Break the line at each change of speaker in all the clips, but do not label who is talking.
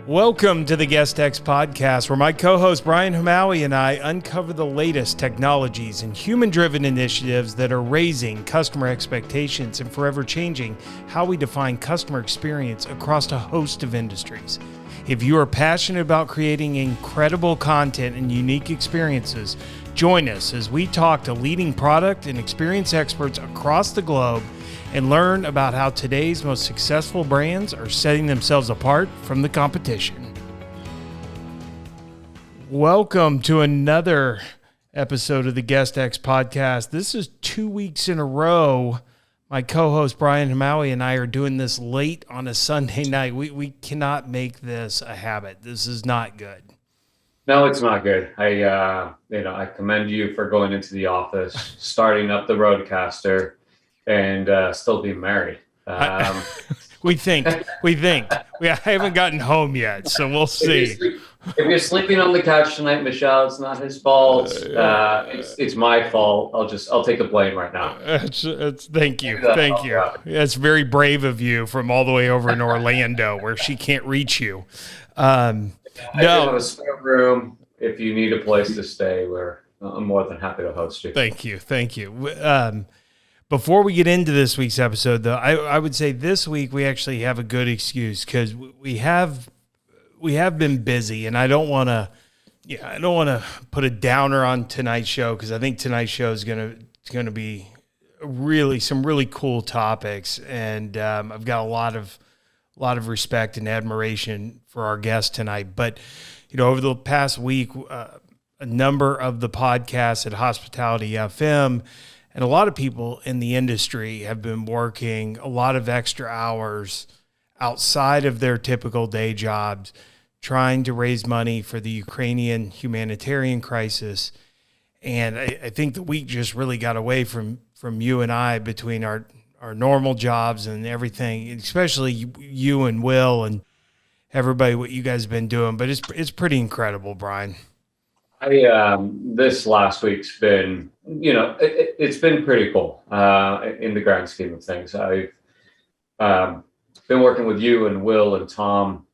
Welcome to the GuestX podcast, where my co-host Brian Hamawi and I uncover the latest technologies and human-driven initiatives that are raising customer expectations and forever changing how we define customer experience across a host of industries. If you are passionate about creating incredible content and unique experiences, join us as we talk to leading product and experience experts across the globe and learn about how today's most successful brands are setting themselves apart from the competition. Welcome to another episode of the GuestX podcast. This is 2 weeks in a row. My co-host Brian Hamawi and I are doing this late on a Sunday night. We cannot make this a habit. This is not good.
No, it's not good. I commend you for going into the office, starting up the Roadcaster, and still being married.
We think. I haven't gotten home yet, so we'll see.
If you're sleeping on the couch tonight, Michelle, it's not his fault. It's my fault. I'll take the blame right now.
Thank you. That's very brave of you from all the way over in Orlando, where she can't reach you.
I have a spare room. If you need a place to stay, I'm more than happy to host you.
Thank you. Before we get into this week's episode, though, I would say this week we actually have a good excuse because we have been busy, and I don't want to put a downer on tonight's show because I think tonight's show is going to be some really cool topics, and I've got a lot of respect and admiration for our guest tonight. But over the past week, a number of the podcasts at Hospitality FM and a lot of people in the industry have been working a lot of extra hours outside of their typical day jobs, trying to raise money for the Ukrainian humanitarian crisis. And I think the week just really got away from you and I between our normal jobs and everything, especially you and Will and everybody, what you guys have been doing. But it's pretty incredible, Brian.
This last week's been, it's been pretty cool in the grand scheme of things. I've been working with you and Will and Tom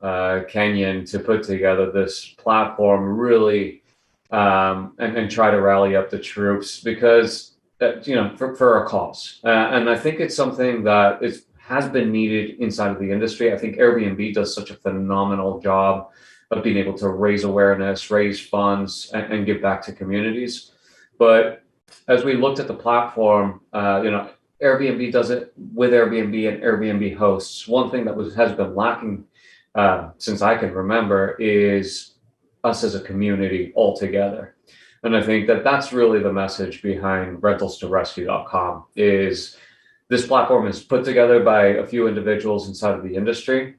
Kenyon to put together this platform really and try to rally up the troops because, for a cause. And I think it's something that has been needed inside of the industry. I think Airbnb does such a phenomenal job of being able to raise awareness, raise funds, and give back to communities. But as we looked at the platform, Airbnb does it with Airbnb and Airbnb hosts. One thing that has been lacking since I can remember is us as a community all together. And I think that that's really the message behind rentalstorescue.com is this platform is put together by a few individuals inside of the industry.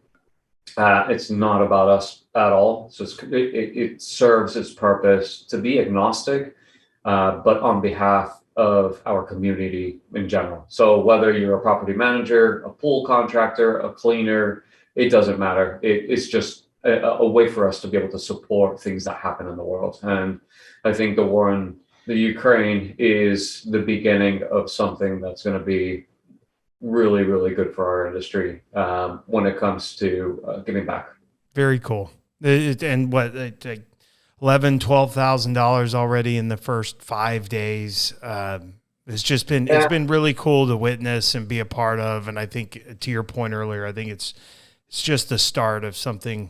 It's not about us at all. So it serves its purpose to be agnostic, but on behalf of our community in general. So whether you're a property manager, a pool contractor, a cleaner, it doesn't matter. It's just a way for us to be able to support things that happen in the world. And I think the war in the Ukraine is the beginning of something that's going to be really, really good for our industry when it comes to giving back.
Very cool. And what, like $11,000-$12,000 already in the first 5 days. It's been really cool to witness and be a part of. And I think to your point earlier, I think it's just the start of something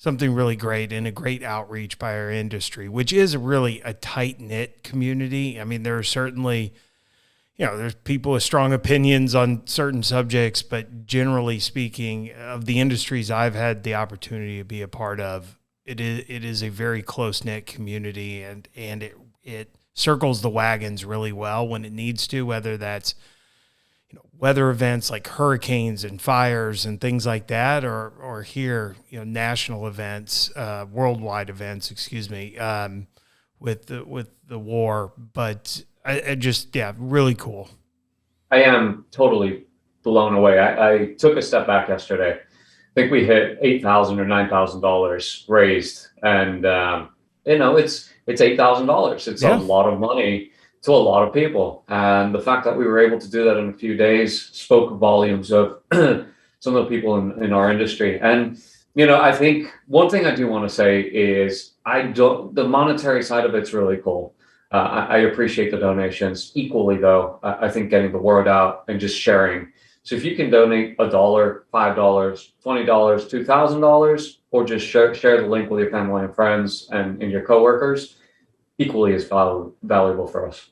really great and a great outreach by our industry, which is really a tight knit community. I mean, there are certainly, there's people with strong opinions on certain subjects, but generally speaking, of the industries I've had the opportunity to be a part of, it is a very close-knit community, and it circles the wagons really well when it needs to, whether that's weather events like hurricanes and fires and things like that, or here, national events, worldwide events, with the war. But really cool.
I am totally blown away. I took a step back yesterday. I think we hit $8,000 or $9,000 raised, and it's $8,000. It's a lot of money to a lot of people, and the fact that we were able to do that in a few days spoke volumes of some of the people in our industry. And I think one thing I do want to say is the monetary side of it's really cool. I appreciate the donations equally, though. I think getting the word out and just sharing. So if you can donate $1, $5, $20, $2,000, or just share the link with your family and friends and your coworkers, equally as valuable for us.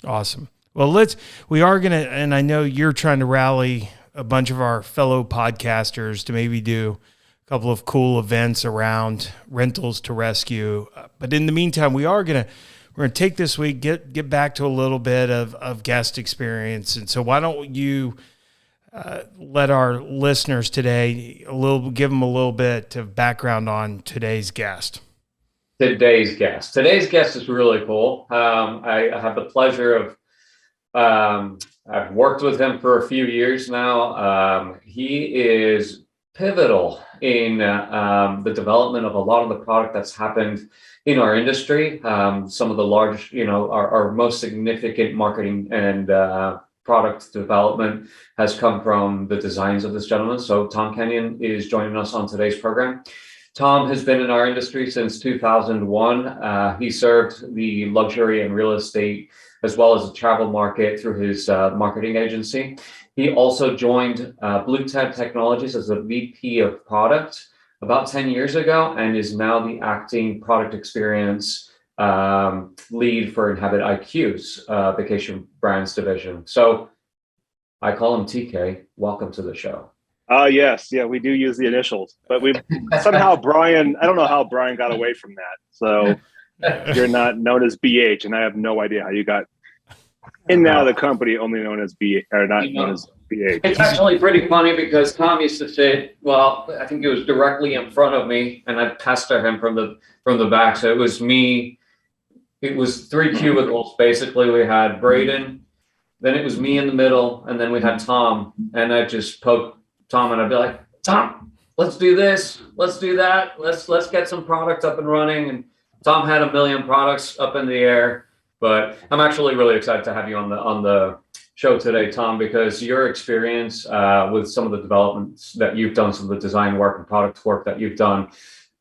Awesome. Well, we are going to, and I know you're trying to rally a bunch of our fellow podcasters to maybe do a couple of cool events around rentals to rescue. But in the meantime, we're going to take this week, get back to a little bit of guest experience. And so why don't you let our listeners today give them a little bit of background on today's guest.
Today's guest is really cool. I have the pleasure of I've worked with him for a few years now. He is pivotal in the development of a lot of the product that's happened in our industry. Some of the large, our most significant marketing and product development has come from the designs of this gentleman. So Tom Kenyon is joining us on today's program. Tom has been in our industry since 2001. He served the luxury and real estate as well as the travel market through his marketing agency. He also joined BlueTent Technologies as a VP of product about 10 years ago and is now the acting product experience lead for Inhabit IQ's vacation brands division. So I call him TK. Welcome to the show.
Yes. Yeah, we do use the initials, but we somehow Brian, I don't know how Brian got away from that. So you're not known as BH, and I have no idea how you got in and out of the company only known as BH, or not known as BH.
It's actually pretty funny because Tom used to sit, I think it was directly in front of me, and I'd pester him from the back. So it was me. It was 3 cubicles. Basically, we had Braden, then it was me in the middle, and then we had Tom, and I just poke Tom and I'd be like, Tom, let's do this, let's do that, let's get some product up and running. And Tom had a million products up in the air. But I'm actually really excited to have you on the show today, Tom, because your experience with some of the developments that you've done, some of the design work and product work that you've done,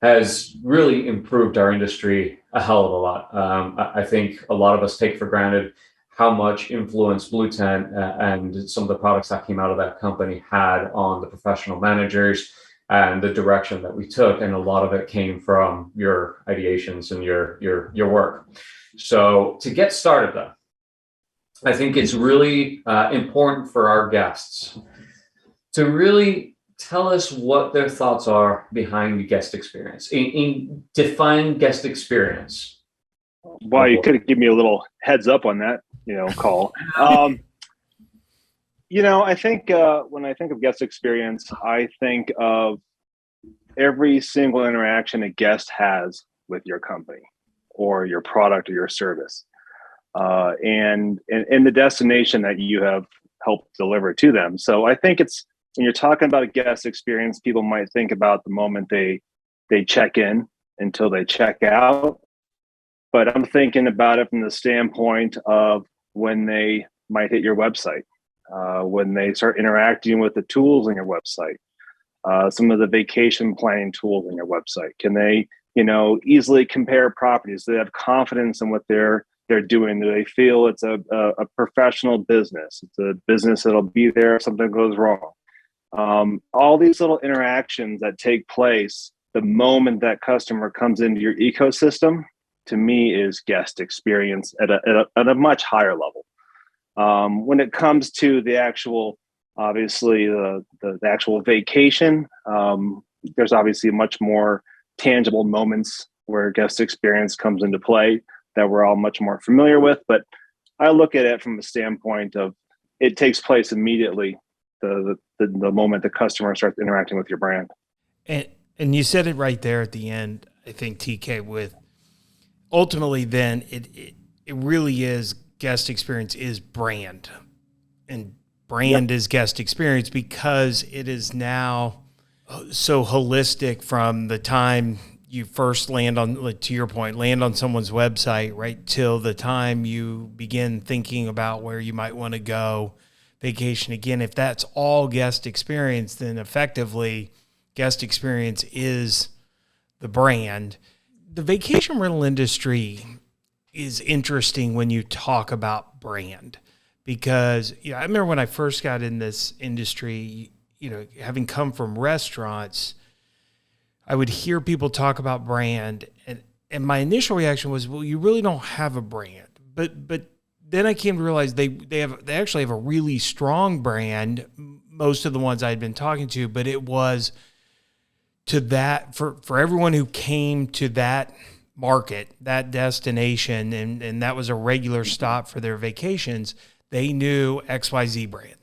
has really improved our industry a hell of a lot. I think a lot of us take for granted how much influence BlueTent and some of the products that came out of that company had on the professional managers and the direction that we took. And a lot of it came from your ideations and your work. So to get started though, I think it's really important for our guests to really tell us what their thoughts are behind guest experience. In define guest experience.
Well, you could give me a little heads up on that, call. I think when I think of guest experience, I think of every single interaction a guest has with your company or your product or your service, and the destination that you have helped deliver to them. So I think it's, when you're talking about a guest experience, people might think about the moment they check in until they check out. But I'm thinking about it from the standpoint of when they might hit your website, when they start interacting with the tools on your website, some of the vacation planning tools on your website. Can they, easily compare properties? Do they have confidence in what they're doing? Do they feel it's a professional business? It's a business that'll be there if something goes wrong. All these little interactions that take place the moment that customer comes into your ecosystem, to me, is guest experience at a much higher level. When it comes to the actual, obviously the actual vacation, there's obviously much more tangible moments where guest experience comes into play that we're all much more familiar with. But I look at it from a standpoint of it takes place immediately the moment the customer starts interacting with your brand.
And you said it right there at the end, I think, TK, with ultimately, then it really is guest experience is brand, and brand is guest experience because it is now so holistic from the time you first land on, to your point, land on someone's website, right, till the time you begin thinking about where you might want to go vacation again. If that's all guest experience, then effectively guest experience is the brand. The vacation rental industry is interesting when you talk about brand, because I remember when I first got in this industry, having come from restaurants, I would hear people talk about brand, and my initial reaction was, well, you really don't have a brand. But then I came to realize they actually have a really strong brand, most of the ones I'd been talking to, but it was to that for everyone who came to that market, that destination, and that was a regular stop for their vacations, they knew XYZ brand.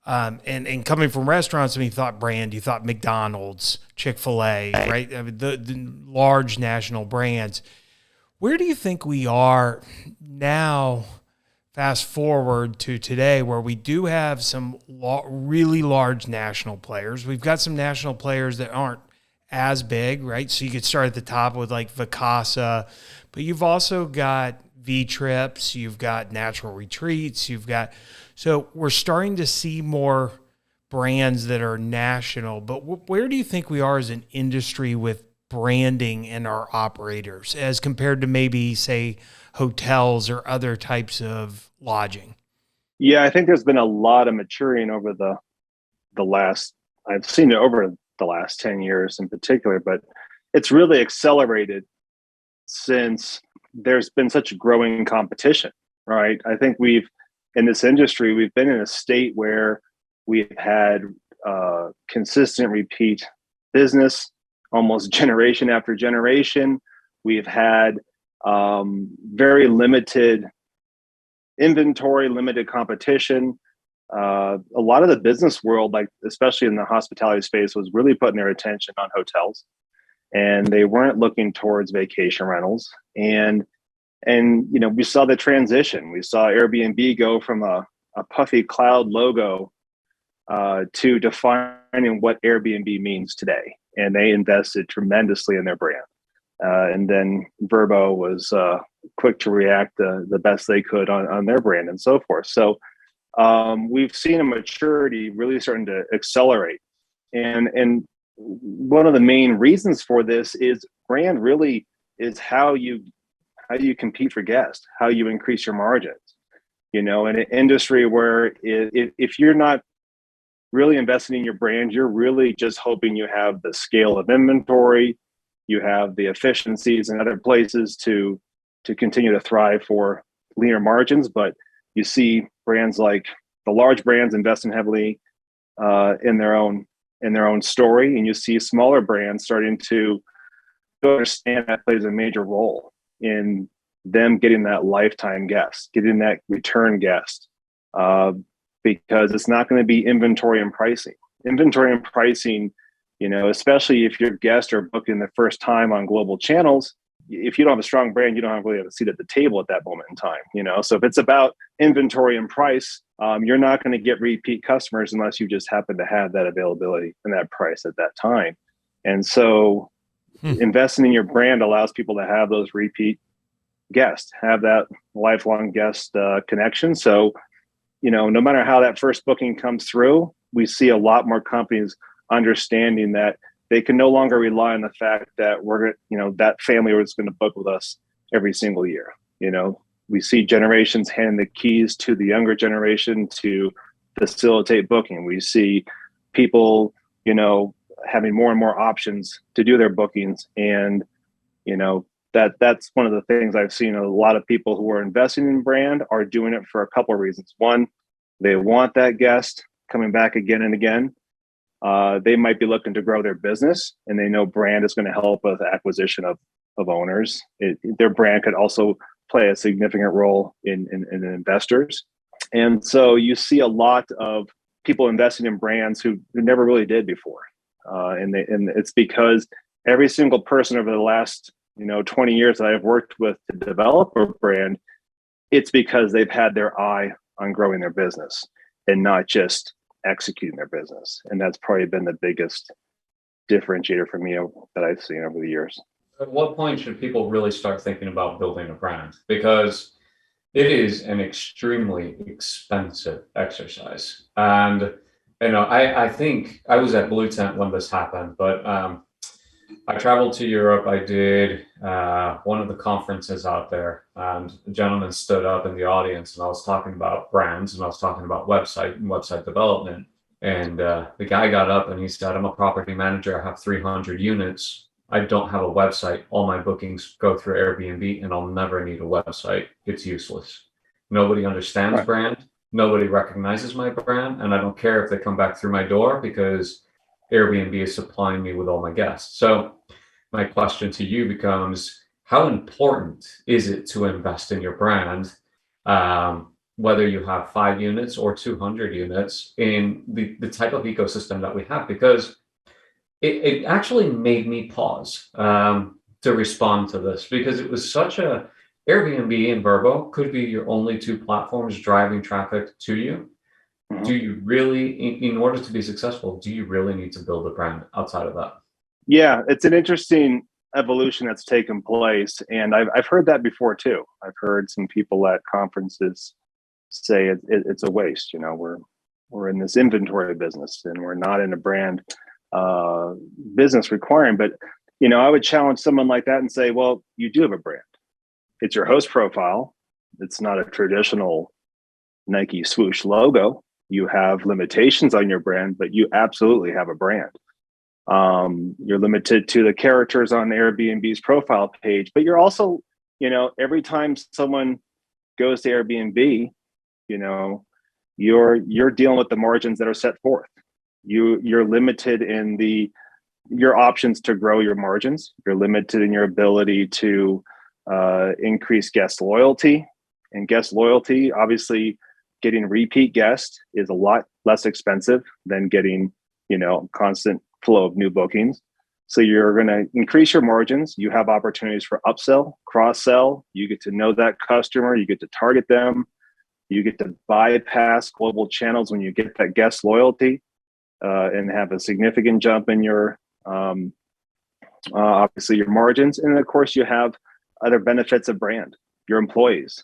And coming from restaurants, you thought brand, you thought McDonald's, Chick-fil-A, right? I mean, the large national brands. Where do you think we are now, fast forward to today, where we do have some really large national players? We've got some national players that aren't as big, right? So you could start at the top with like Vacasa, but you've also got V-Trips, you've got Natural Retreats, so we're starting to see more brands that are national, but where do you think we are as an industry with branding and our operators as compared to maybe, say, hotels or other types of lodging?
Yeah, I think there's been a lot of maturing over the last, I've seen it over the last 10 years in particular, but it's really accelerated since there's been such growing competition, right? I think in this industry, we've been in a state where we've had consistent repeat business, almost generation after generation. We've had very limited inventory, limited competition. A lot of the business world, like especially in the hospitality space, was really putting their attention on hotels, and they weren't looking towards vacation rentals. And we saw the transition. We saw Airbnb go from a puffy cloud logo to defining what Airbnb means today, and they invested tremendously in their brand. And then Vrbo was quick to react the best they could on their brand and so forth. So we've seen a maturity really starting to accelerate. And one of the main reasons for this is brand really is how you compete for guests, how you increase your margins. In an industry where if you're not really investing in your brand, you're really just hoping you have the scale of inventory, you have the efficiencies in other places to continue to thrive for leaner margins. But you see brands like the large brands investing heavily in their own story, and you see smaller brands starting to understand that plays a major role in them getting that lifetime guest, getting that return guest, because it's not going to be inventory and pricing. Inventory and pricing, especially if your guests are booking the first time on global channels, if you don't have a strong brand, you don't really have a seat at the table at that moment in time. So if it's about inventory and price, you're not going to get repeat customers unless you just happen to have that availability and that price at that time. And so investing in your brand allows people to have those repeat guests, have that lifelong guest connection. So, no matter how that first booking comes through, we see a lot more companies understanding that they can no longer rely on the fact that that family was going to book with us every single year. We see generations handing the keys to the younger generation to facilitate booking. We see people, having more and more options to do their bookings. And, that's one of the things I've seen. A lot of people who are investing in brand are doing it for a couple of reasons. One, they want that guest coming back again and again. They might be looking to grow their business, and they know brand is going to help with acquisition of owners. Their brand could also play a significant role in investors. And so you see a lot of people investing in brands who never really did before. And it's because every single person over the last 20 years that I've worked with to develop a brand, it's because they've had their eye on growing their business and not just executing their business. And that's probably been the biggest differentiator for me that I've seen over the years.
At what point should people really start thinking about building a brand? Because it is an extremely expensive exercise. And I think I was at BlueTent when this happened, but I traveled to Europe. I did one of the conferences out there, and a gentleman stood up in the audience, and I was talking about brands, and I was talking about website and website development. And the guy got up and he said, "I'm a property manager. I have 300 units. I don't have a website. All my bookings go through Airbnb, and I'll never need a website. It's useless. Nobody understands
Right.
brand. Nobody recognizes my brand, and I don't care if they come back through my door because Airbnb is supplying me with all my guests." So my question to you becomes, how important is it to invest in your brand, whether you have 5 units or 200 units, in the type of ecosystem that we have? Because it actually made me pause to respond to this, because it was such a Airbnb and Vrbo could be your only two platforms driving traffic to you. Do
Mhm.
you really, in order to be successful, do you really need to build a brand outside of that?
Yeah, it's an interesting evolution that's taken place, and I've heard that before too. I've heard some people at conferences say it's a waste. We're in this inventory business, and we're not in a brand uh, business requiring. But I would challenge someone like that and say, well, you do have a brand. It's your host profile. It's not a traditional Nike swoosh logo. You have limitations on your brand, but you absolutely have a brand. You're limited to the characters on Airbnb's profile page, but you're also, every time someone goes to Airbnb, you know, you're dealing with the margins that are set forth. You're limited in your options to grow your margins. You're limited in your ability to increase guest loyalty, and guest loyalty, obviously, getting repeat guests is a lot less expensive than getting constant flow of new bookings. So you're going to increase your margins. You have opportunities for upsell, cross sell. You get to know that customer. You get to target them. You get to bypass global channels when you get that guest loyalty, and have a significant jump in your obviously your margins. And of course, you have other benefits of brand, your employees,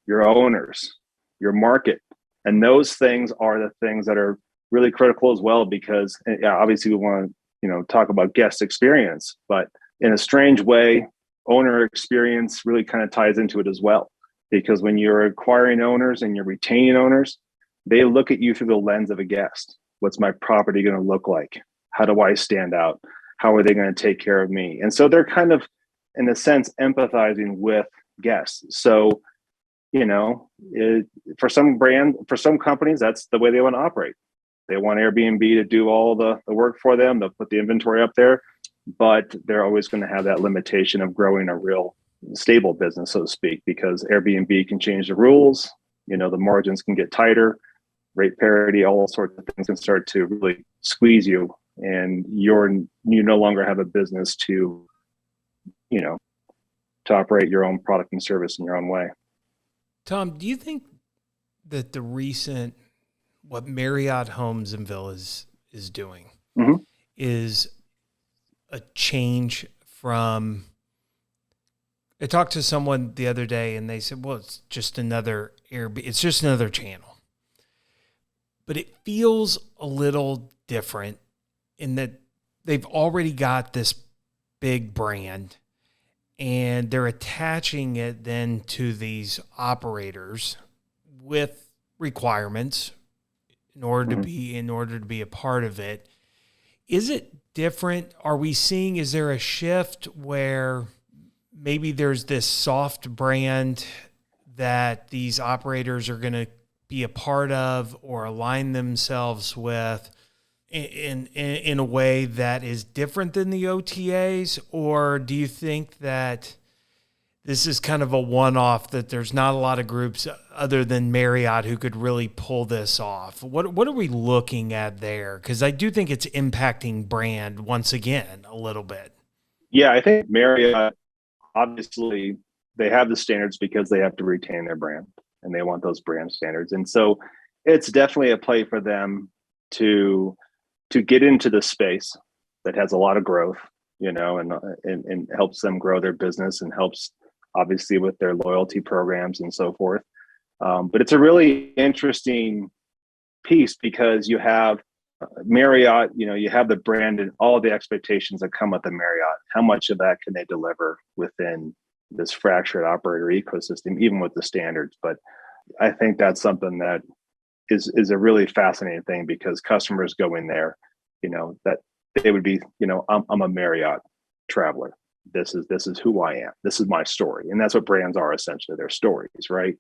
your owners, your market. And those things are the things that are really critical as well, because obviously we want to talk about guest experience, but in a strange way, owner experience really kind of ties into it as well, because when you're acquiring owners and you're retaining owners, they look at you through the lens of a guest. What's my property going to look like? How do I stand out? How are they going to take care of me? And so they're kind of, in a sense, empathizing with guests. So for some companies, that's the way they want to operate. They want Airbnb to do all the work for them. They'll put the inventory up there, but they're always going to have that limitation of growing a real stable business, so to speak, because Airbnb can change the rules. The margins can get tighter, rate parity, all sorts of things can start to really squeeze you, and you no longer have a business to operate your own product and service in your own way.
Tom, do you think that what Marriott Homes and Villas is doing
Mm-hmm.
is a change from? I talked to someone the other day and they said, well, it's just another Airbnb. It's just another channel. But it feels a little different in that they've already got this big brand and they're attaching it then to these operators with requirements in order to be a part of it. Is it different? Are we seeing, is there a shift where maybe there's this soft brand that these operators are going to be a part of or align themselves with in a way that is different than the OTAs? Or do you think that this is kind of a one-off, that there's not a lot of groups other than Marriott who could really pull this off? What are we looking at there? Because I do think it's impacting brand once again a little bit.
Yeah, I think Marriott, obviously, they have the standards because they have to retain their brand and they want those brand standards. And so it's definitely a play for them to get into the space that has a lot of growth, and helps them grow their business and helps obviously with their loyalty programs and so forth. But it's a really interesting piece because you have Marriott, you have the brand and all the expectations that come with the Marriott. How much of that can they deliver within this fractured operator ecosystem, even with the standards? But I think that's something that is a really fascinating thing, because customers go in there, that they would be, I'm a Marriott traveler. This is who I am. This is my story. And that's what brands are, essentially. They're stories, right?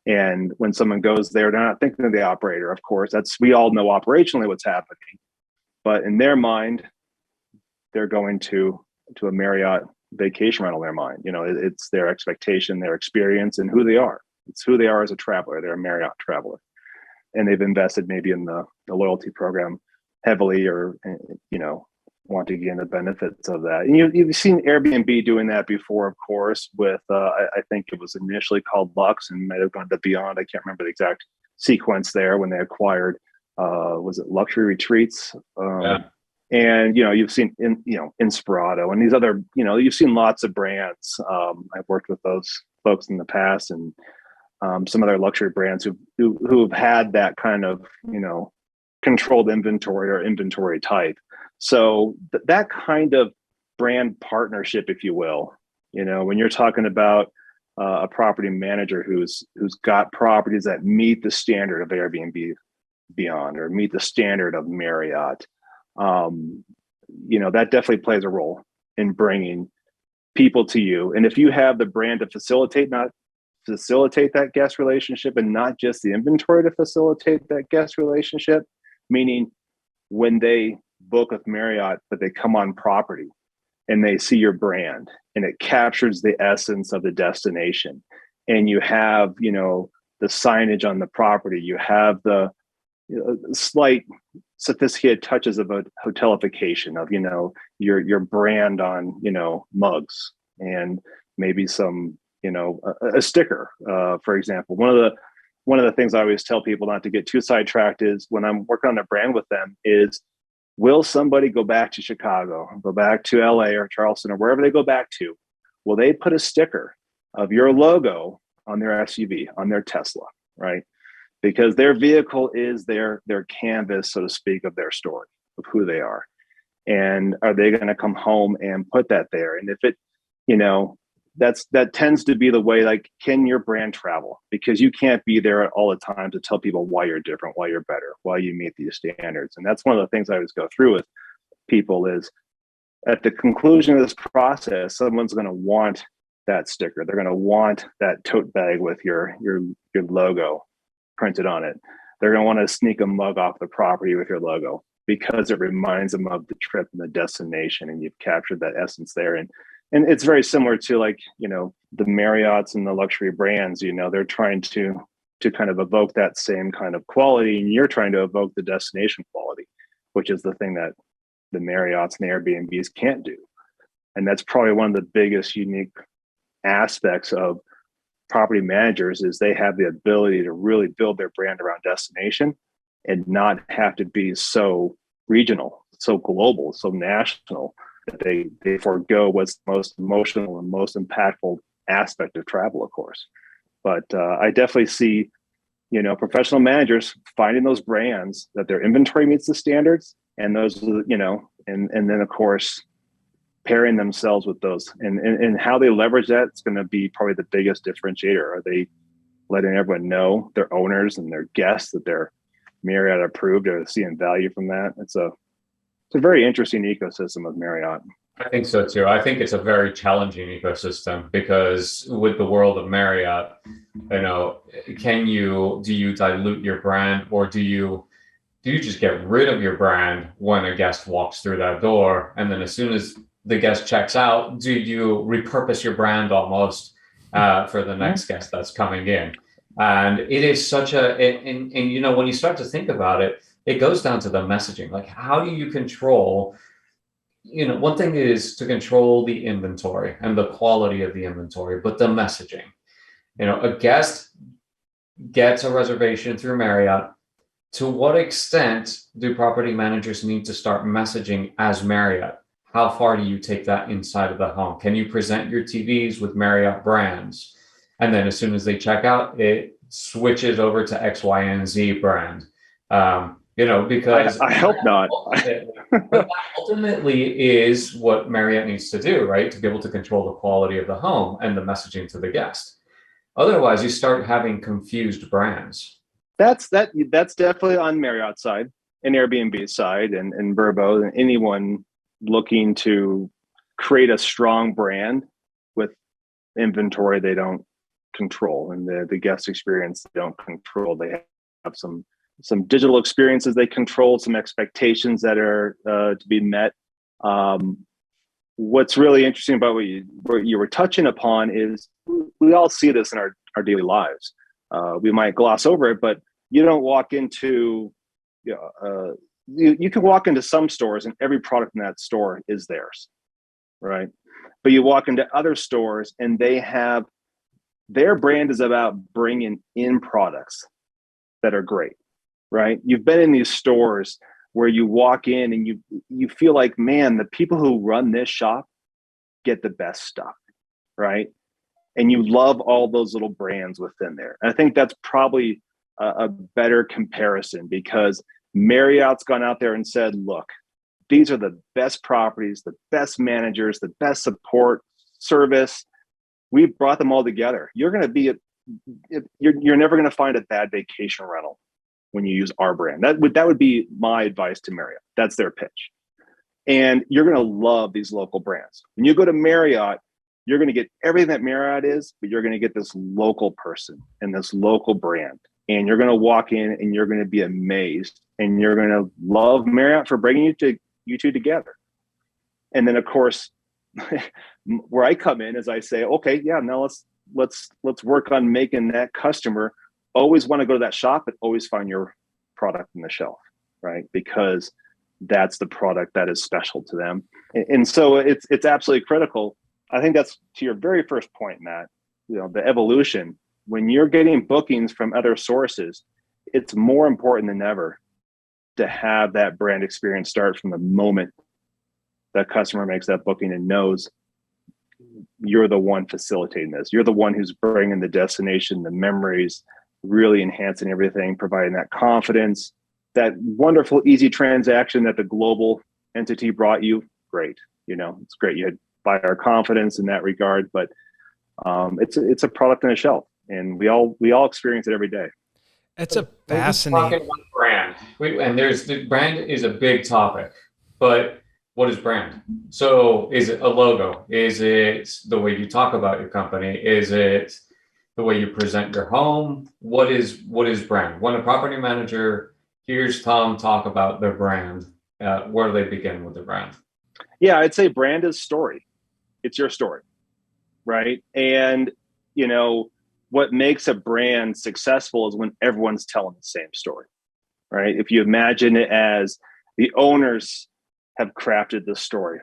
And when someone goes there, they're not thinking of the operator, of course. We all know operationally what's happening. But in their mind, they're going to a Marriott vacation rental in their mind. It's their expectation, their experience, and who they are. It's who they are as a traveler. They're a Marriott traveler. And they've invested maybe in the loyalty program heavily, or, want to gain the benefits of that. And you've seen Airbnb doing that before, of course, with, I think it was initially called Lux and might have gone to Beyond. I can't remember the exact sequence there when they acquired, was it Luxury Retreats?
Yeah.
And, you've seen, Inspirato and these other, you've seen lots of brands. I've worked with those folks in the past, and some other luxury brands who've had that kind of, controlled inventory or inventory type. So that kind of brand partnership, if you will, when you're talking about a property manager who's got properties that meet the standard of Airbnb Beyond, or meet the standard of Marriott, that definitely plays a role in bringing people to you. And if you have the brand to facilitate that guest relationship, and not just the inventory to facilitate that guest relationship, meaning when they book with Marriott, but they come on property and they see your brand and it captures the essence of the destination, and you have, the signage on the property, you have the slight sophisticated touches of a hotelification of, your brand on, mugs, and maybe some, a sticker, for example. One of the things I always tell people not to get too sidetracked is, when I'm working on a brand with them, is, will somebody go back to Chicago, go back to LA or Charleston or wherever they go back to? Will they put a sticker of your logo on their SUV, on their Tesla, right? Because their vehicle is their canvas, so to speak, of their story, of who they are. And are they going to come home and put that there? And if it, that tends to be the way, like, can your brand travel? Because you can't be there all the time to tell people why you're different, why you're better, why you meet these standards. And that's one of the things I always go through with people is, at the conclusion of this process, someone's going to want that sticker. They're going to want that tote bag with your logo printed on it. They're going to want to sneak a mug off the property with your logo, because it reminds them of the trip and the destination, and you've captured that essence there. And it's very similar to, like, the Marriotts and the luxury brands, they're trying to kind of evoke that same kind of quality, and you're trying to evoke the destination quality, which is the thing that the Marriotts and the Airbnbs can't do. And that's probably one of the biggest unique aspects of property managers, is they have the ability to really build their brand around destination and not have to be so regional, so global, so national, that they forego what's the most emotional and most impactful aspect of travel, of course. But I definitely see, professional managers finding those brands that their inventory meets the standards, and those, and then, of course, pairing themselves with those, and how they leverage that. It's going to be probably the biggest differentiator. Are they letting everyone know, their owners and their guests, that they're Marriott approved, or seeing value from that? It's a very interesting ecosystem of Marriott.
I think so too. I think it's a very challenging ecosystem, because with the world of Marriott, do you dilute your brand, or do you just get rid of your brand when a guest walks through that door? And then as soon as the guest checks out, do you repurpose your brand almost for the next guest that's coming in? And it is such and when you start to think about it, it goes down to the messaging. Like, how do you control, one thing is to control the inventory and the quality of the inventory, but the messaging, a guest gets a reservation through Marriott. To what extent do property managers need to start messaging as Marriott? How far do you take that inside of the home? Can you present your TVs with Marriott brands? And then as soon as they check out, it switches over to X, Y, and Z brand. Because
I hope not.
but that ultimately is what Marriott needs to do, right? To be able to control the quality of the home and the messaging to the guest. Otherwise, you start having confused brands.
That's definitely on Marriott's side and Airbnb side and Vrbo and anyone looking to create a strong brand with inventory they don't control and the guest experience they don't control. They have some digital experiences they control, some expectations that are to be met. What's really interesting about what you were touching upon is we all see this in our daily lives. We might gloss over it, but you don't walk into, you can walk into some stores and every product in that store is theirs, right? But you walk into other stores and their brand is about bringing in products that are great, right? You've been in these stores where you walk in and you feel like, man, the people who run this shop get the best stuff, right? And you love all those little brands within there. And I think that's probably a better comparison, because Marriott's gone out there and said, look, these are the best properties, the best managers, the best support service. We brought them all together. You're going to be you're never going to find a bad vacation rental when you use our brand. That would be my advice to Marriott. That's their pitch. And you're going to love these local brands. When you go to Marriott, you're going to get everything that Marriott is, but you're going to get this local person and this local brand. And you're going to walk in and you're going to be amazed, and you're going to love Marriott for bringing you two together. And then, of course, where I come in is I say, okay, yeah, now let's work on making that customer always want to go to that shop and always find your product in the shelf, right? Because that's the product that is special to them. And so it's absolutely critical. I think that's to your very first point, Matt, the evolution. When you're getting bookings from other sources, it's more important than ever to have that brand experience start from the moment that customer makes that booking and knows you're the one facilitating this. You're the one who's bringing the destination, the memories, really enhancing everything, providing that confidence, that wonderful, easy transaction that the global entity brought you. Great. It's great. You had buyer confidence in that regard, but it's a product on a shelf, and we all experience it every day.
That's a fascinating
brand. The brand is a big topic, but what is brand? So is it a logo? Is it the way you talk about your company? Is it the way you present your home? What is brand? When a property manager hears Tom talk about their brand, where do they begin with the brand?
Yeah, I'd say brand is story. It's your story, right? And, what makes a brand successful is when everyone's telling the same story, right? If you imagine it as the owners have crafted the story,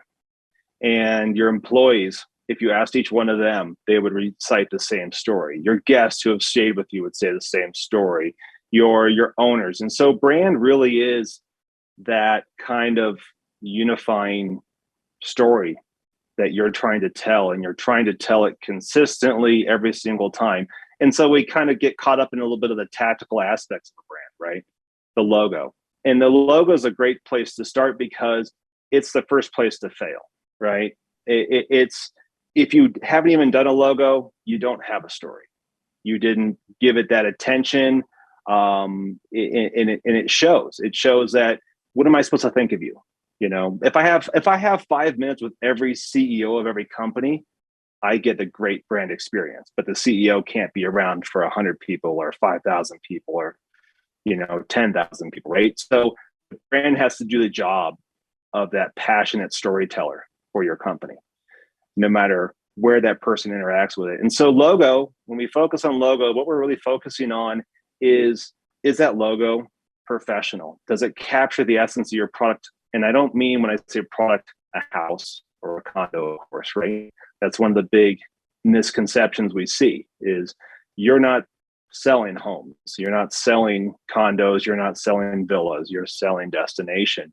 and your employees, if you asked each one of them, they would recite the same story. Your guests who have stayed with you would say the same story. Your owners. And so brand really is that kind of unifying story that you're trying to tell, and you're trying to tell it consistently every single time. And so we kind of get caught up in a little bit of the tactical aspects of the brand, right? The logo. And the logo is a great place to start because it's the first place to fail, right? It's if you haven't even done a logo, you don't have a story. You didn't give it that attention, and it shows. It shows that, what am I supposed to think of you? If I have 5 minutes with every CEO of every company, I get the great brand experience. But the CEO can't be around for 100 people or 5,000 people or 10,000 people, right? So the brand has to do the job of that passionate storyteller for your company, no matter where that person interacts with it. And so logo, when we focus on logo, what we're really focusing on is that logo professional? Does it capture the essence of your product? And I don't mean, when I say product, a house or a condo, of course, right? That's one of the big misconceptions we see is you're not selling homes. You're not selling condos. You're not selling villas. You're selling destination.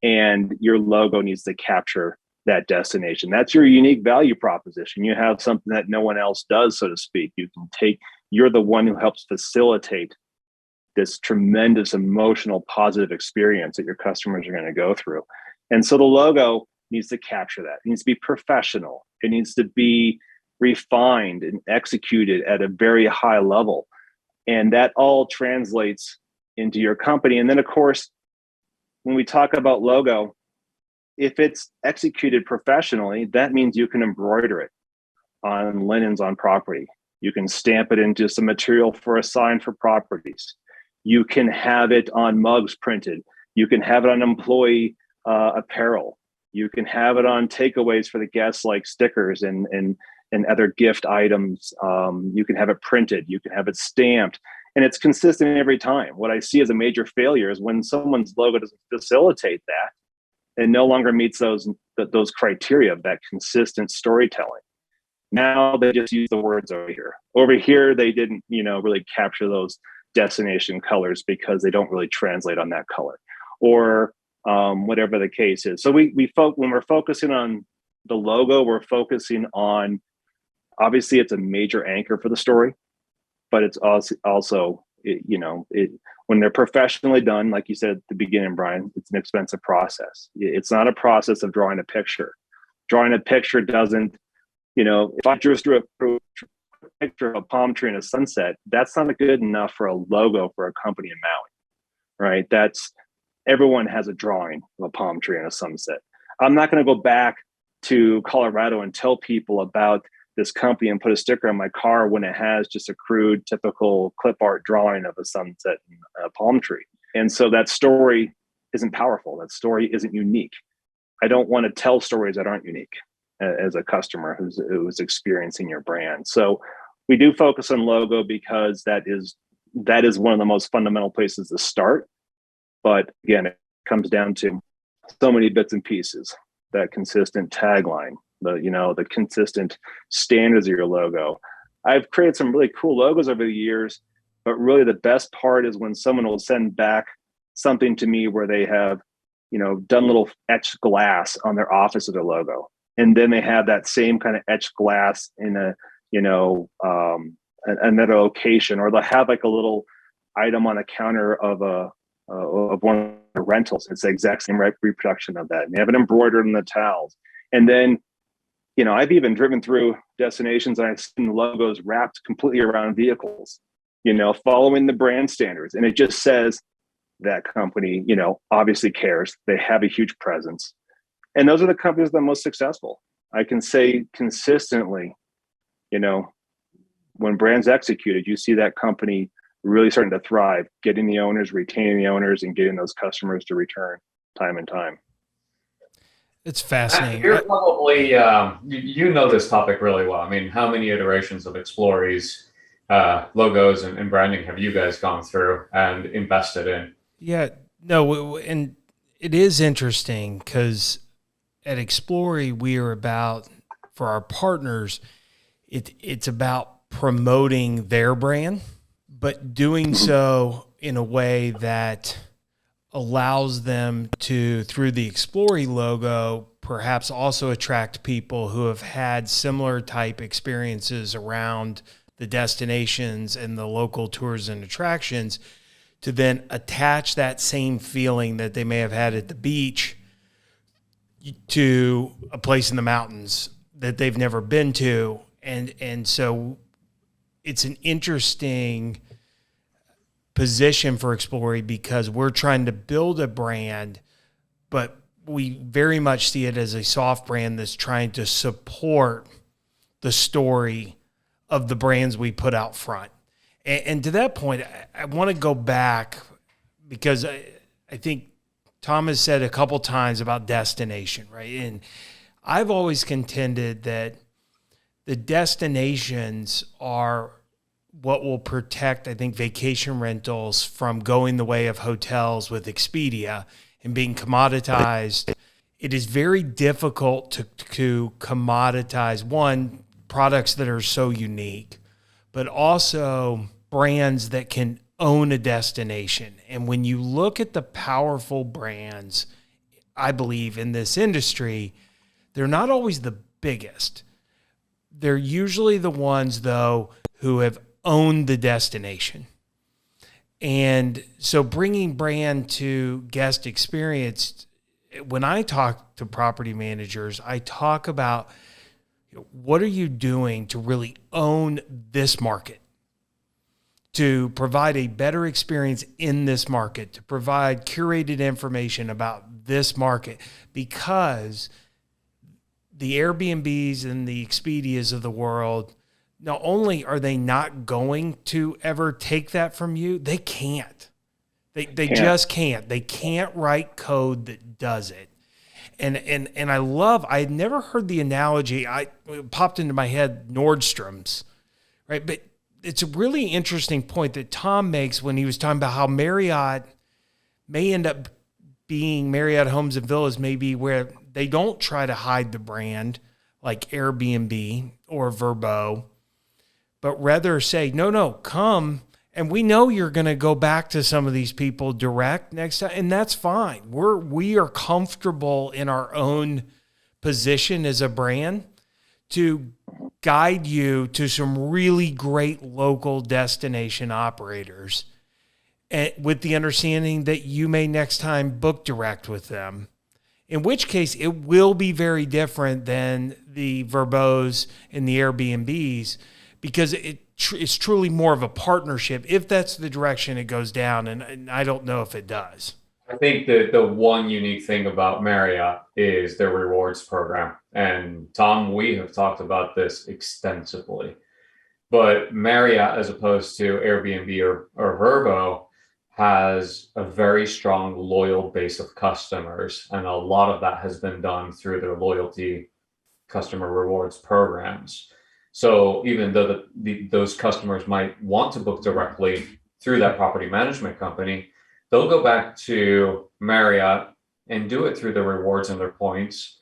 And your logo needs to capture that destination. That's your unique value proposition. You have something that no one else does, so to speak. You're the one who helps facilitate this tremendous emotional positive experience that your customers are going to go through. And so the logo needs to capture that. It needs to be professional. It needs to be refined and executed at a very high level. And that all translates into your company. And then, of course, when we talk about logo, if it's executed professionally, that means you can embroider it on linens on property. You can stamp it into some material for a sign for properties. You can have it on mugs printed. You can have it on employee apparel. You can have it on takeaways for the guests, like stickers and other gift items. You can have it printed. You can have it stamped. And it's consistent every time. What I see as a major failure is when someone's logo doesn't facilitate that and no longer meets those criteria of that consistent storytelling. Now they just use the words over here. Over here, they didn't, really capture those destination colors because they don't really translate on that color, or whatever the case is. So when we're focusing on the logo, we're focusing on, obviously it's a major anchor for the story, but it's also when they're professionally done, like you said at the beginning, Brian, it's an expensive process. It's not a process of drawing a picture. Drawing a picture doesn't, if I drew a picture of a palm tree and a sunset, that's not good enough for a logo for a company in Maui, right? Everyone has a drawing of a palm tree and a sunset. I'm not going to go back to Colorado and tell people about this company and put a sticker on my car when it has just a crude, typical clip art drawing of a sunset and a palm tree. And so that story isn't powerful. That story isn't unique. I don't want to tell stories that aren't unique as a customer who's experiencing your brand. So we do focus on logo because that is one of the most fundamental places to start. But again, it comes down to so many bits and pieces. That consistent tagline, the consistent standards of your logo. I've created some really cool logos over the years, but really the best part is when someone will send back something to me where they have, done little etched glass on their office of their logo. And then they have that same kind of etched glass in another location, or they'll have like a little item on the counter of one of the rentals. It's the exact same reproduction of that. And they have it embroidered in the towels. And then, I've even driven through destinations and I've seen logos wrapped completely around vehicles, following the brand standards. And it just says that company, obviously cares. They have a huge presence. And those are the companies that are most successful. I can say consistently, when brands executed, you see that company really starting to thrive, getting the owners, retaining the owners, and getting those customers to return time and time.
It's fascinating.
You're probably, you know this topic really well. I mean, how many iterations of Exploree's logos and branding have you guys gone through and invested in?
Yeah, no, and it is interesting because at Exploree, we are about, for our partners, it's about promoting their brand, but doing so in a way that allows them to, through the Exploree logo, perhaps also attract people who have had similar type experiences around the destinations and the local tours and attractions, to then attach that same feeling that they may have had at the beach to a place in the mountains that they've never been to. And so it's an interesting position for Exploree because we're trying to build a brand, but we very much see it as a soft brand that's trying to support the story of the brands we put out front. And to that point, I want to go back because I think Tom has said a couple times about destination, right? And I've always contended that the destinations are what will protect, I think, vacation rentals from going the way of hotels with Expedia and being commoditized. It is very difficult to commoditize, one, products that are so unique, but also brands that can own a destination. And when you look at the powerful brands, I believe, in this industry, they're not always the biggest. They're usually the ones, though, who have owned the destination. And so bringing brand to guest experience, when I talk to property managers, I talk about what are you doing to really own this market, to provide a better experience in this market, to provide curated information about this market, because the Airbnbs and the Expedias of the world, not only are they not going to ever take that from you, they can't. They just can't. They can't write code that does it. And I had never heard the analogy. It popped into my head, Nordstrom's, right? But it's a really interesting point that Tom makes when he was talking about how Marriott may end up being Marriott Homes and Villas, maybe where they don't try to hide the brand like Airbnb or Vrbo, but rather say, no, come. And we know you're going to go back to some of these people direct next time, and that's fine. We are comfortable in our own position as a brand to guide you to some really great local destination operators, and with the understanding that you may next time book direct with them, in which case it will be very different than the Vrbos and the Airbnbs, because it's truly more of a partnership if that's the direction it goes down, and I don't know if it does.
I think that the one unique thing about Marriott is their rewards program. And Tom, we have talked about this extensively. But Marriott, as opposed to Airbnb or Vrbo, has a very strong loyal base of customers. And a lot of that has been done through their loyalty customer rewards programs. So even though those customers might want to book directly through that property management company, they'll go back to Marriott and do it through their rewards and their points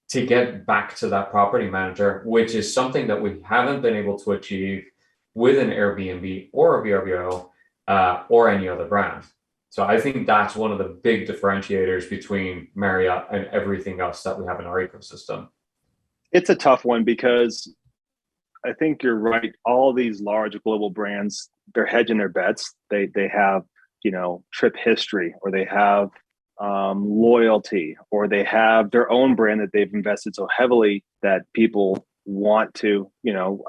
to get back to that property manager, which is something that we haven't been able to achieve with an Airbnb or a VRBO or any other brand. So I think that's one of the big differentiators between Marriott and everything else that we have in our ecosystem.
It's a tough one because I think you're right. All these large global brands, they're hedging their bets. They have, trip history, or they have loyalty, or they have their own brand that they've invested so heavily that people want to,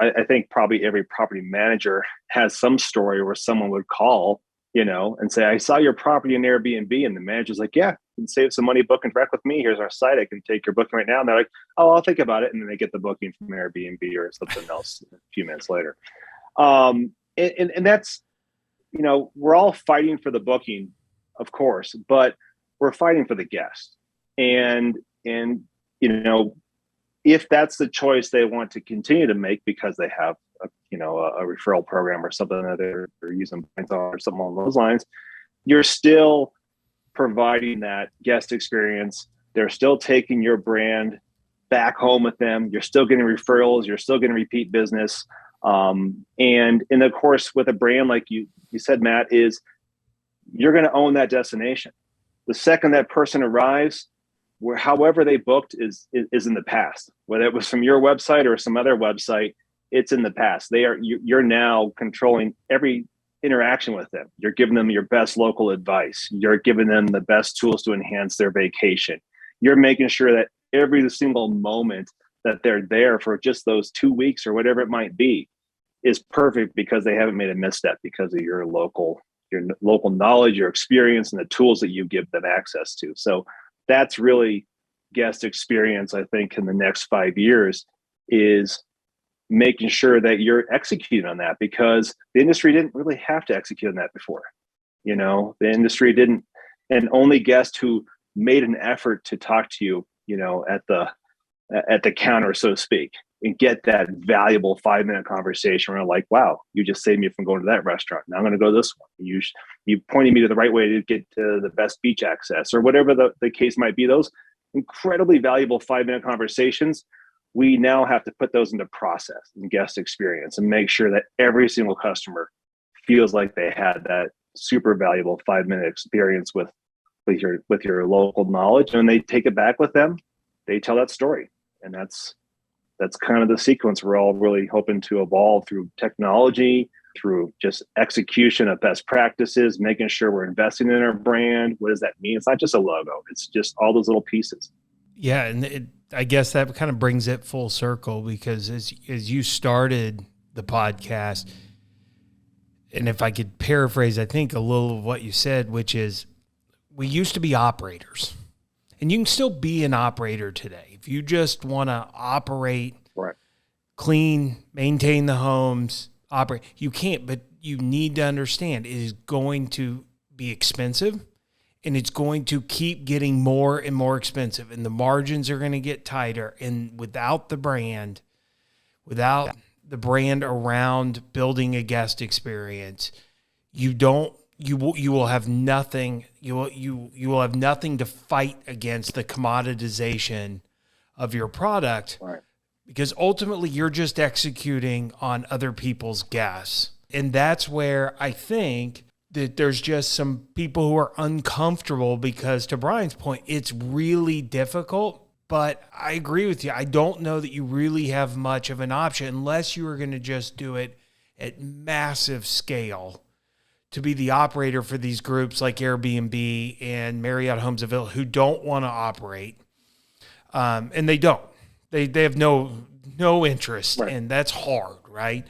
I think probably every property manager has some story where someone would call, and say, I saw your property in Airbnb, and the manager's like, yeah, you can save some money booking direct with me. Here's our site. I can take your booking right now. And they're like, oh, I'll think about it. And then they get the booking from Airbnb or something else a few minutes later. And that's, we're all fighting for the booking, of course, but we're fighting for the guest. And if that's the choice they want to continue to make because they have a referral program or something that they're using points on or something along those lines, you're still providing that guest experience. They're still taking your brand back home with them. You're still getting referrals. You're still getting repeat business. And of course, with a brand like you said, Matt, is you're going to own that destination. The second that person arrives, however they booked is in the past, whether it was from your website or some other website. It's in the past. You're now controlling every interaction with them. You're giving them your best local advice. You're giving them the best tools to enhance their vacation. You're making sure that every single moment that they're there for just those 2 weeks or whatever it might be is perfect because they haven't made a misstep because of your local knowledge, your experience, and the tools that you give them access to. So that's really guest experience, I think, in the next 5 years, is making sure that you're executing on that, because the industry didn't really have to execute on that before. The industry didn't, and only guests who made an effort to talk to you, at the counter, so to speak, and get that valuable 5-minute conversation where like, wow, you just saved me from going to that restaurant. Now I'm going to go this one. You pointed me to the right way to get to the best beach access, or whatever the case might be. Those incredibly valuable 5-minute conversations, we now have to put those into process and guest experience and make sure that every single customer feels like they had that super valuable 5-minute experience with your local knowledge. And they take it back with them. They tell that story. And that's kind of the sequence we're all really hoping to evolve through technology, through just execution of best practices, making sure we're investing in our brand. What does that mean? It's not just a logo. It's just all those little pieces.
Yeah. And I guess that kind of brings it full circle, because as you started the podcast, and if I could paraphrase, I think a little of what you said, which is we used to be operators, and you can still be an operator today. If you just want to operate,
right,
clean, maintain the homes, operate, you can't, but you need to understand it is going to be expensive, and it's going to keep getting more and more expensive, and the margins are going to get tighter. And without the brand, without the brand around building a guest experience, you will have nothing. You will have nothing to fight against the commoditization of your product,
right,
because ultimately you're just executing on other people's guests. And that's where I think that there's just some people who are uncomfortable, because to Brian's point, it's really difficult. But I agree with you. I don't know that you really have much of an option unless you are going to just do it at massive scale to be the operator for these groups like Airbnb and Marriott Homes of Ville who don't want to operate. And they don't. They have no interest,
right.
And that's hard, right?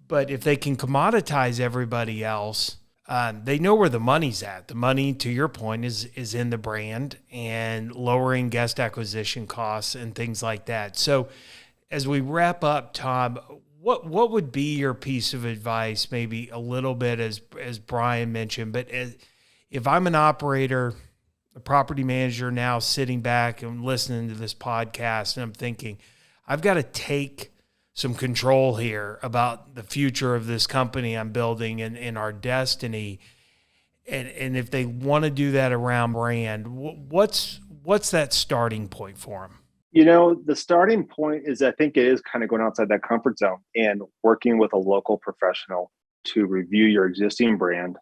But if they can commoditize everybody else, they know where the money's at. The money, to your point, is in the brand and lowering guest acquisition costs and things like that. So as we wrap up, Tom, what would be your piece of advice, maybe a little bit as Brian mentioned, but if I'm an operator, a property manager now sitting back and listening to this podcast, and I'm thinking, I've got to take some control here about the future of this company I'm building and our destiny. And if they want to do that around brand, what's that starting point for them?
You know, the starting point is, I think it is kind of going outside that comfort zone and working with a local professional to review your existing brand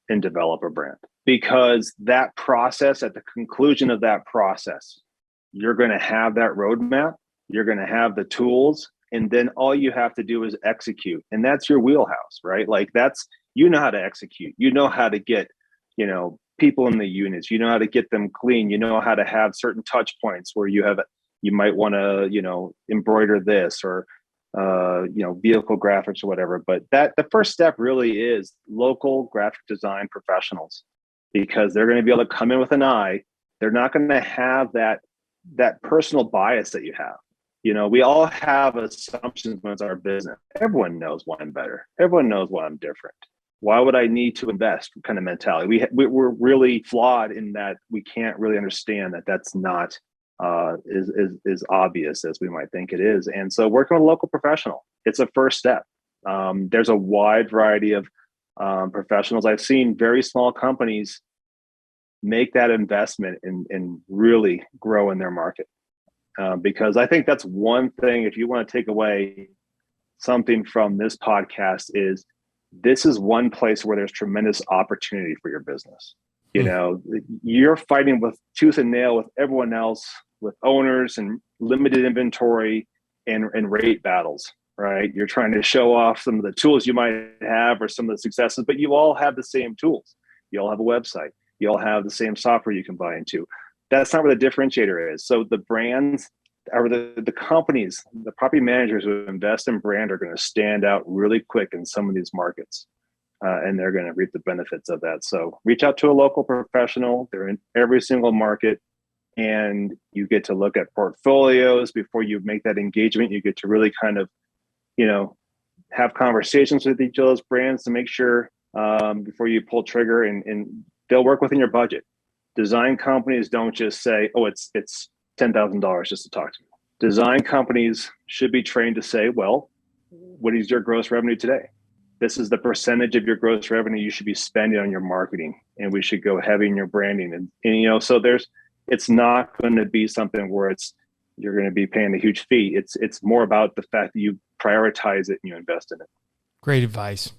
and develop a brand. Because that process, at the conclusion of that process, you're going to have that roadmap, you're going to have the tools, and then all you have to do is execute. And that's your wheelhouse, right? Like you know how to execute. You know how to get, people in the units. You know how to get them clean. You know how to have certain touch points where you might want to, embroider this or, vehicle graphics or whatever. But the first step really is local graphic design professionals, because they're going to be able to come in with an eye. They're not going to have that personal bias that you have. We all have assumptions when it's our business. Everyone knows why I'm better. Everyone knows why I'm different. Why would I need to invest? Kind of mentality. We're really flawed in that we can't really understand that that's not is obvious as we might think it is. And so working with a local professional, it's a first step. There's a wide variety of professionals. I've seen very small companies make that investment and really grow in their market. Because I think that's one thing, if you want to take away something from this podcast, is this is one place where there's tremendous opportunity for your business. You're fighting with tooth and nail with everyone else, with owners and limited inventory and rate battles, right? You're trying to show off some of the tools you might have or some of the successes, but you all have the same tools. You all have a website. You all have the same software you can buy into. That's not where the differentiator is. So the brands or the companies, the property managers who invest in brand are going to stand out really quick in some of these markets, and they're going to reap the benefits of that. So reach out to a local professional. They're in every single market, and you get to look at portfolios before you make that engagement. You get to really kind of, have conversations with each of those brands to make sure before you pull trigger, and they'll work within your budget. Design companies don't just say, oh, it's $10,000 just to talk to me. Design companies should be trained to say, well, what is your gross revenue today? This is the percentage of your gross revenue you should be spending on your marketing, and we should go heavy in your branding. And so it's not going to be something where you're going to be paying a huge fee. It's more about the fact that you prioritize it and you invest in it.
Great advice.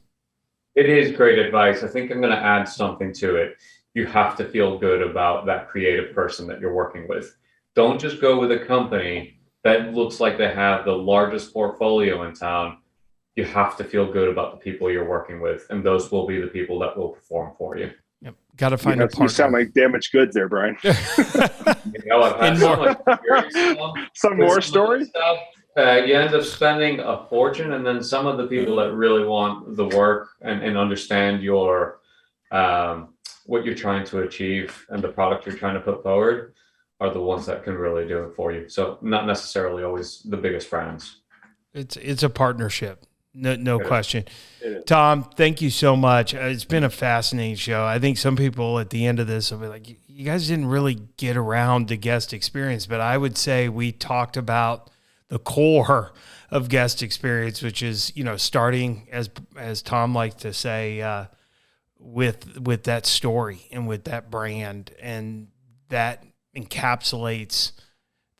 It is great advice. I think I'm going to add something to it. You have to feel good about that creative person that you're working with. Don't just go with a company that looks like they have the largest portfolio in town you have to feel good about the people you're working with, and those will be the people that will perform for you.
Yep. Got to find a partner.
You sound like damaged goods there, Brian.
I've had
some more stories.
You end up spending a fortune, and then some of the people that really want the work and understand your what you're trying to achieve and the product you're trying to put forward are the ones that can really do it for you. So not necessarily always the biggest brands.
It's a partnership. No question. Tom, thank you so much. It's been a fascinating show. I think some people at the end of this will be like, you guys didn't really get around to guest experience, but I would say we talked about the core of guest experience, which is, starting as Tom liked to say, with that story and with that brand, and that encapsulates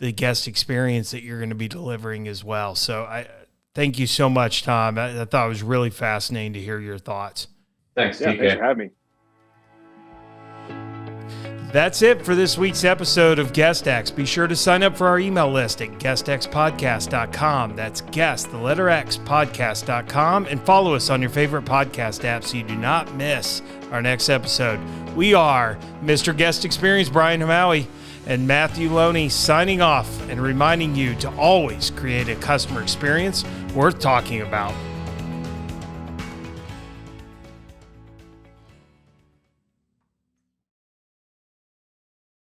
the guest experience that you're going to be delivering as well. So thank you so much, Tom. I thought it was really fascinating to hear your thoughts.
Thanks,
TK. Thanks for having me.
That's it for this week's episode of GuestX. Be sure to sign up for our email list at guestxpodcast.com. That's guest, the letter X, podcast.com. And follow us on your favorite podcast app so you do not miss our next episode. We are Mr. Guest Experience, Brian Hamaui, and Matthew Loney signing off and reminding you to always create a customer experience worth talking about.